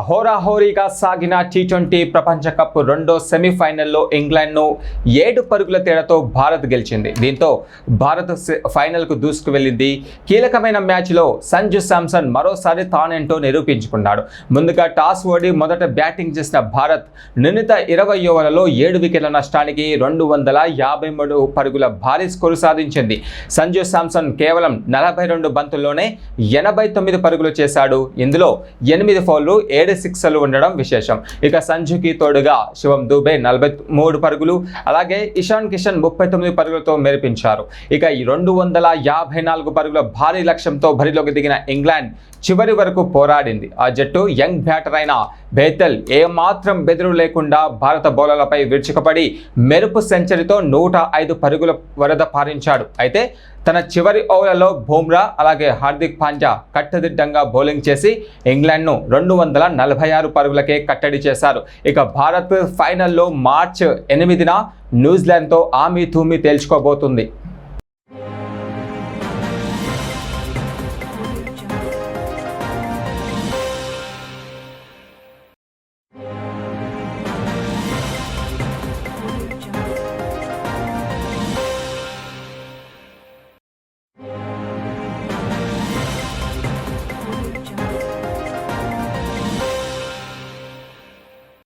హోరాహోరీగా సాగిన టీ20 ప్రపంచ కప్ రెండో సెమీఫైనల్లో ఇంగ్లాండ్ను 7 పరుగుల తేడాతో భారత్ గెలిచింది. దీంతో భారత్ ఫైనల్కు దూసుకువెళ్లింది. కీలకమైన మ్యాచ్లో సంజు శాంసన్ మరోసారి తానేంటో నిరూపించుకున్నాడు. ముందుగా టాస్ ఓడి మొదట బ్యాటింగ్ చేసిన భారత్ నిర్ణీత 20 ఓవర్లలో 7 వికెట్ల నష్టానికి 253 పరుగుల భారీ స్కోరు సాధించింది. సంజు శాంసన్ కేవలం 42 బంతుల్లోనే 89 పరుగులు చేశాడు. ఇందులో 8 ఫౌళ్లు 7 సిక్సర్లు ఉండడం విశేషం. ఇక సంజుకి తోడుగా శివం దూబే 43 పరుగులు, అలాగే ఇషాన్ కిషన్ 39 పరుగులతో మెరిపించారు. ఇక ఈ 254 పరుగుల భారీ లక్ష్యంతో బరిలోకి దిగిన ఇంగ్లాండ్ చివరి వరకు పోరాడింది. ఆ జట్టు యంగ్ బ్యాటర్ అయిన బేతెల్ ఏమాత్రం బెదురు లేకుండా భారత బౌలర్లపై విరుచుకుపడి మెరుపు సెంచరీతో 105 పరుగుల వరద పారించాడు. అయితే తన చివరి ఓవర్లలో బుమ్రా అలాగే హార్దిక్ పాండ్యా కట్టుదిట్టంగా బౌలింగ్ చేసి ఇంగ్లాండ్ను 246 పరుగులకే కట్టడి చేశారు. ఇక భారత్ ఫైనల్లో మార్చి 8న న్యూజిలాండ్తో ఆమీ తూమీ తేల్చుకోబోతుంది.